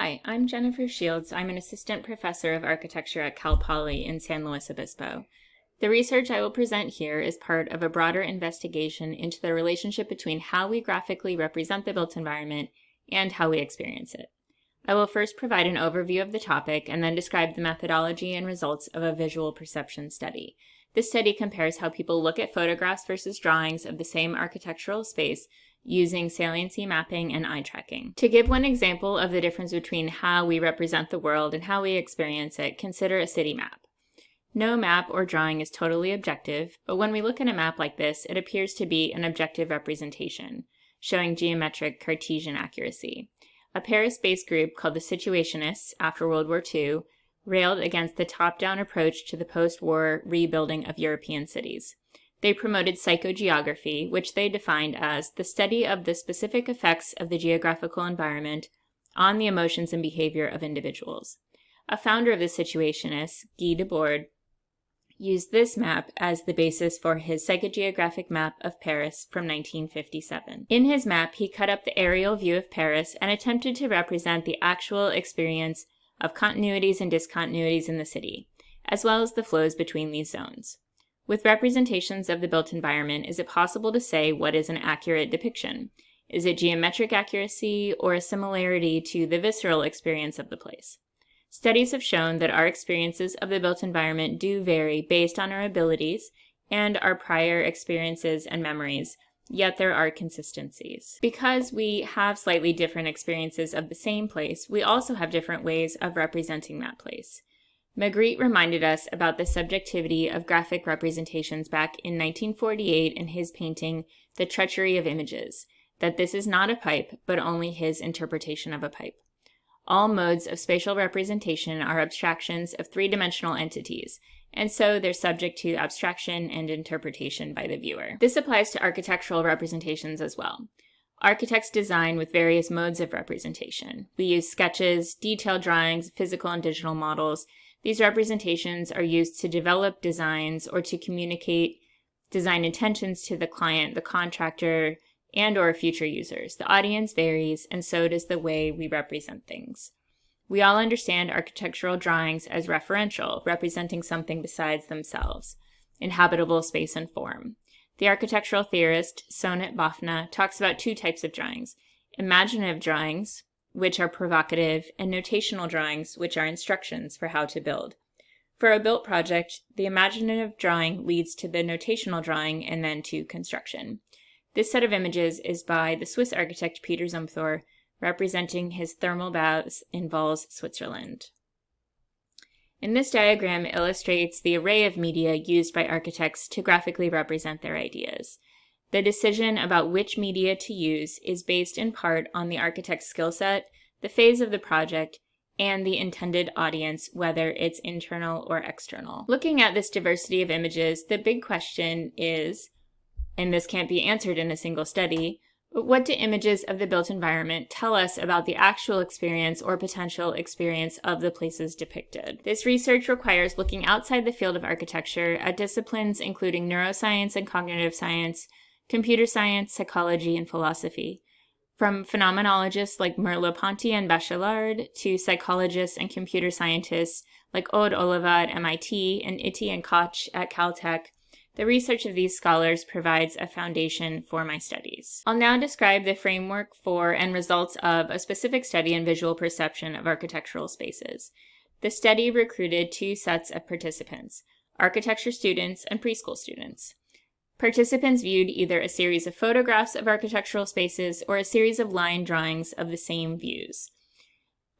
Hi, I'm Jennifer Shields. I'm an assistant professor of architecture at Cal Poly in San Luis Obispo. The research I will present here is part of a broader investigation into the relationship between how we graphically represent the built environment and how we experience it. I will first provide an overview of the topic and then describe the methodology and results of a visual perception study. This study compares how people look at photographs versus drawings of the same architectural space using saliency mapping and eye tracking. To give one example of the difference between how we represent the world and how we experience it, consider a city map. No map or drawing is totally objective, but when we look at a map like this, it appears to be an objective representation, showing geometric Cartesian accuracy. A Paris-based group called the Situationists after World War II railed against the top-down approach to the post-war rebuilding of European cities. They promoted psychogeography, which they defined as the study of the specific effects of the geographical environment on the emotions and behavior of individuals. A founder of the Situationists, Guy Debord, used this map as the basis for his psychogeographic map of Paris from 1957. In his map, he cut up the aerial view of Paris and attempted to represent the actual experience of continuities and discontinuities in the city, as well as the flows between these zones. With representations of the built environment, is it possible to say what is an accurate depiction? Is it geometric accuracy or a similarity to the visceral experience of the place? Studies have shown that our experiences of the built environment do vary based on our abilities and our prior experiences and memories, yet there are consistencies. Because we have slightly different experiences of the same place, we also have different ways of representing that place. Magritte reminded us about the subjectivity of graphic representations back in 1948 in his painting, The Treachery of Images, that this is not a pipe, but only his interpretation of a pipe. All modes of spatial representation are abstractions of three-dimensional entities, and so they're subject to abstraction and interpretation by the viewer. This applies to architectural representations as well. Architects design with various modes of representation. We use sketches, detailed drawings, physical and digital models. These representations are used to develop designs or to communicate design intentions to the client, the contractor, and/or future users. The audience varies, and so does the way we represent things. We all understand architectural drawings as referential, representing something besides themselves, inhabitable space and form. The architectural theorist Sonat Bafna talks about two types of drawings: imaginative drawings, which are provocative, and notational drawings, which are instructions for how to build. For a built project, the imaginative drawing leads to the notational drawing and then to construction. This set of images is by the Swiss architect Peter Zumthor, representing his thermal baths in Valls, Switzerland. In this diagram illustrates the array of media used by architects to graphically represent their ideas. The decision about which media to use is based in part on the architect's skill set, the phase of the project, and the intended audience, whether it's internal or external. Looking at this diversity of images, the big question is, and this can't be answered in a single study, but what do images of the built environment tell us about the actual experience or potential experience of the places depicted? This research requires looking outside the field of architecture at disciplines including neuroscience and cognitive science, computer science, psychology, and philosophy. From phenomenologists like Merleau-Ponty and Bachelard to psychologists and computer scientists like Aude Oliva at MIT and Itti and Koch at Caltech, the research of these scholars provides a foundation for my studies. I'll now describe the framework for and results of a specific study in visual perception of architectural spaces. The study recruited two sets of participants, architecture students and preschool students. Participants viewed either a series of photographs of architectural spaces or a series of line drawings of the same views.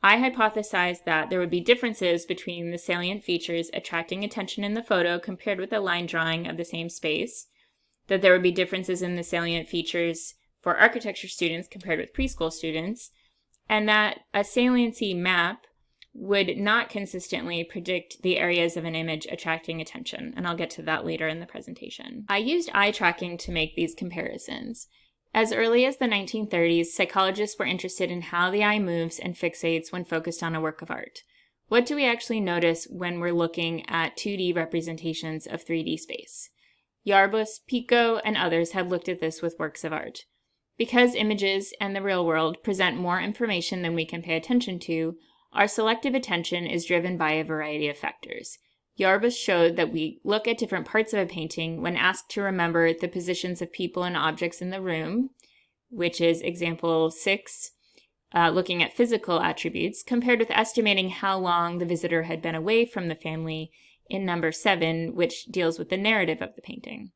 I hypothesized that there would be differences between the salient features attracting attention in the photo compared with a line drawing of the same space, that there would be differences in the salient features for architecture students compared with preschool students, and that a saliency map would not consistently predict the areas of an image attracting attention, and I'll get to that later in the presentation. I used eye tracking to make these comparisons. As early as the 1930s, psychologists were interested in how the eye moves and fixates when focused on a work of art. What do we actually notice when we're looking at 2D representations of 3D space? Yarbus, Pico, and others have looked at this with works of art. Because images and the real world present more information than we can pay attention to, our selective attention is driven by a variety of factors. Yarbus showed that we look at different parts of a painting when asked to remember the positions of people and objects in the room, which is example 6, looking at physical attributes, compared with estimating how long the visitor had been away from the family in number 7, which deals with the narrative of the painting.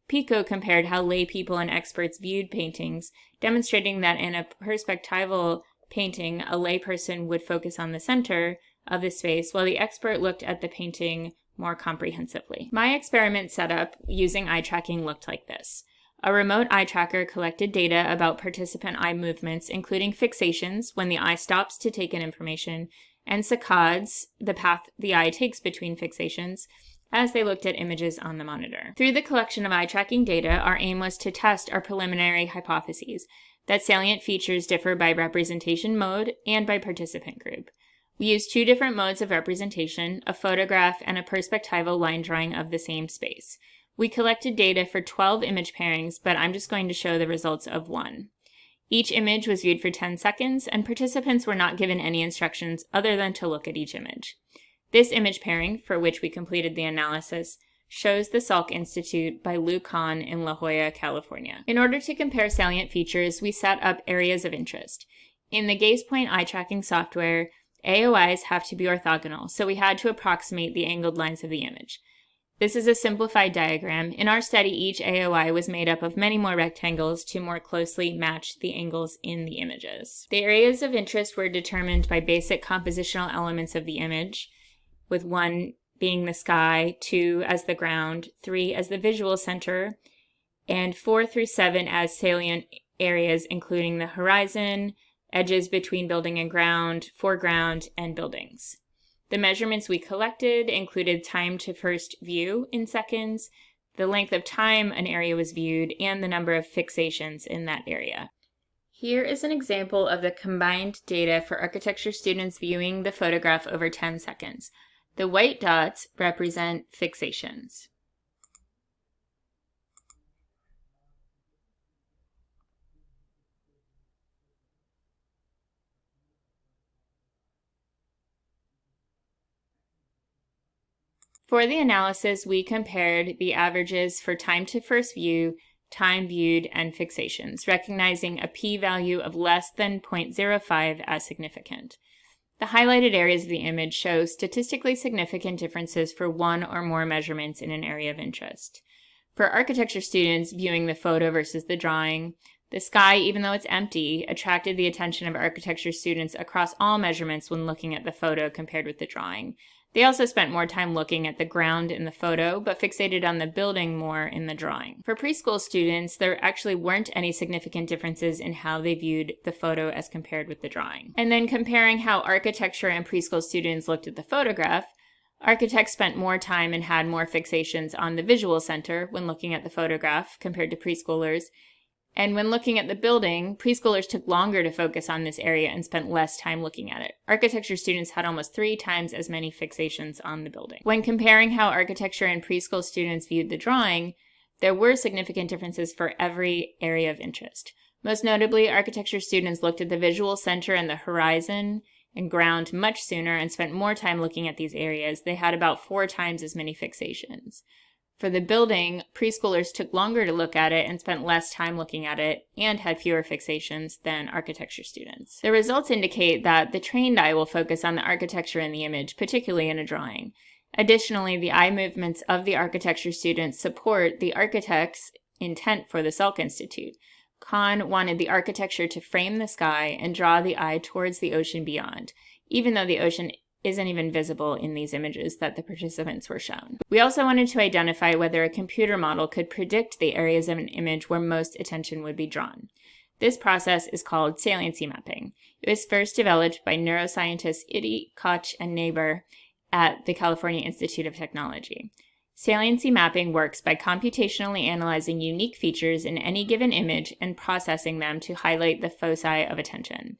Pico compared how lay people and experts viewed paintings, demonstrating that in a perspectival painting, a layperson would focus on the center of the space, while the expert looked at the painting more comprehensively. My experiment setup using eye tracking looked like this. A remote eye tracker collected data about participant eye movements, including fixations, when the eye stops to take in information, and saccades, the path the eye takes between fixations, as they looked at images on the monitor. Through the collection of eye tracking data, our aim was to test our preliminary hypotheses, that salient features differ by representation mode and by participant group. We used 2 different modes of representation, a photograph and a perspectival line drawing of the same space. We collected data for 12 image pairings, but I'm just going to show the results of 1. Each image was viewed for 10 seconds, and participants were not given any instructions other than to look at each image. This image pairing, for which we completed the analysis, shows the Salk Institute by Lou Kahn in La Jolla, California. In order to compare salient features, we set up areas of interest. In the GazePoint eye tracking software, AOIs have to be orthogonal, so we had to approximate the angled lines of the image. This is a simplified diagram. In our study, each AOI was made up of many more rectangles to more closely match the angles in the images. The areas of interest were determined by basic compositional elements of the image, with 1 being the sky, 2 as the ground, 3 as the visual center, and 4 through 7 as salient areas including the horizon, edges between building and ground, foreground, and buildings. The measurements we collected included time to first view in seconds, the length of time an area was viewed, and the number of fixations in that area. Here is an example of the combined data for architecture students viewing the photograph over 10 seconds. The white dots represent fixations. For the analysis, we compared the averages for time to first view, time viewed, and fixations, recognizing a p-value of less than 0.05 as significant. The highlighted areas of the image show statistically significant differences for 1 or more measurements in an area of interest. For architecture students viewing the photo versus the drawing, the sky, even though it's empty, attracted the attention of architecture students across all measurements when looking at the photo compared with the drawing. They also spent more time looking at the ground in the photo, but fixated on the building more in the drawing. For preschool students, there actually weren't any significant differences in how they viewed the photo as compared with the drawing. And then comparing how architecture and preschool students looked at the photograph, architects spent more time and had more fixations on the visual center when looking at the photograph compared to preschoolers. And when looking at the building, preschoolers took longer to focus on this area and spent less time looking at it. Architecture students had almost 3 times as many fixations on the building. When comparing how architecture and preschool students viewed the drawing, there were significant differences for every area of interest. Most notably, architecture students looked at the visual center and the horizon and ground much sooner and spent more time looking at these areas. They had about 4 times as many fixations. For the building, preschoolers took longer to look at it and spent less time looking at it and had fewer fixations than architecture students. The results indicate that the trained eye will focus on the architecture in the image, particularly in a drawing. Additionally, the eye movements of the architecture students support the architect's intent for the Salk Institute. Kahn wanted the architecture to frame the sky and draw the eye towards the ocean beyond, even though the ocean isn't even visible in these images that the participants were shown. We also wanted to identify whether a computer model could predict the areas of an image where most attention would be drawn. This process is called Saliency Mapping. It was first developed by neuroscientists Itty, Koch, and Neighbor at the California Institute of Technology. Saliency mapping works by computationally analyzing unique features in any given image and processing them to highlight the foci of attention.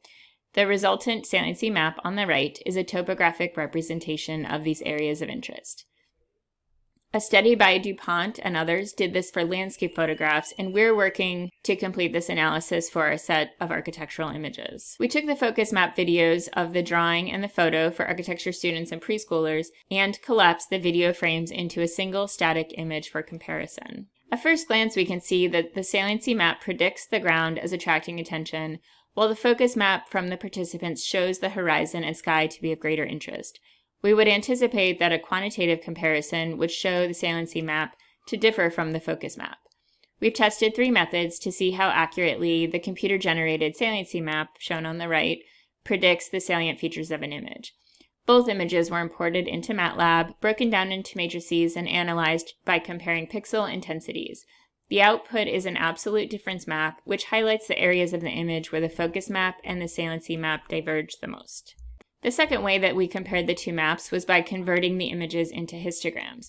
The resultant saliency map on the right is a topographic representation of these areas of interest. A study by DuPont and others did this for landscape photographs, and we're working to complete this analysis for our set of architectural images. We took the focus map videos of the drawing and the photo for architecture students and preschoolers and collapsed the video frames into a single static image for comparison. At first glance, we can see that the saliency map predicts the ground as attracting attention, while the focus map from the participants shows the horizon and sky to be of greater interest. We would anticipate that a quantitative comparison would show the saliency map to differ from the focus map. We've tested 3 methods to see how accurately the computer-generated saliency map, shown on the right, predicts the salient features of an image. Both images were imported into MATLAB, broken down into matrices, and analyzed by comparing pixel intensities. The output is an absolute difference map, which highlights the areas of the image where the focus map and the saliency map diverge the most. The second way that we compared the 2 maps was by converting the images into histograms.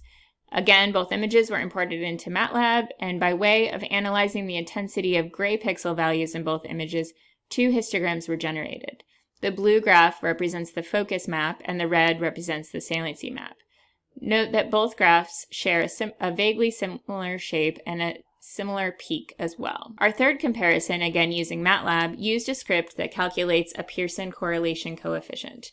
Again, both images were imported into MATLAB, and by way of analyzing the intensity of gray pixel values in both images, 2 histograms were generated. The blue graph represents the focus map, and the red represents the saliency map. Note that both graphs share a vaguely similar shape and a similar peak as well. Our third comparison, again using MATLAB, used a script that calculates a Pearson correlation coefficient.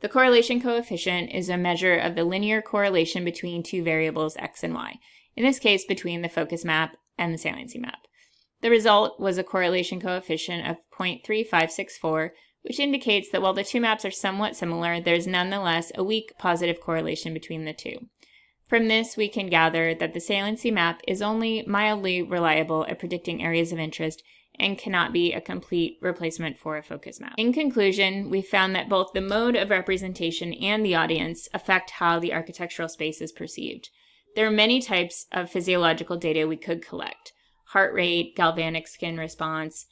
The correlation coefficient is a measure of the linear correlation between 2 variables x and y, in this case between the focus map and the saliency map. The result was a correlation coefficient of 0.3564, which indicates that while the 2 maps are somewhat similar, there's nonetheless a weak positive correlation between the 2. From this, we can gather that the saliency map is only mildly reliable at predicting areas of interest and cannot be a complete replacement for a focus map. In conclusion, we found that both the mode of representation and the audience affect how the architectural space is perceived. There are many types of physiological data we could collect: heart rate, galvanic skin response,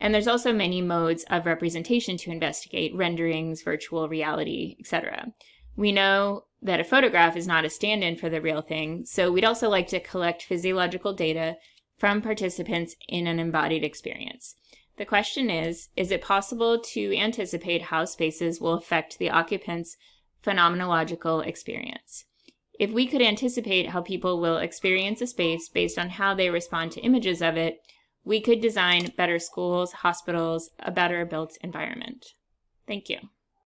and there's also many modes of representation to investigate: renderings, virtual reality, etc. We know that a photograph is not a stand-in for the real thing, so we'd also like to collect physiological data from participants in an embodied experience. The question is it possible to anticipate how spaces will affect the occupant's phenomenological experience? If we could anticipate how people will experience a space based on how they respond to images of it, we could design better schools, hospitals, a better built environment. Thank you.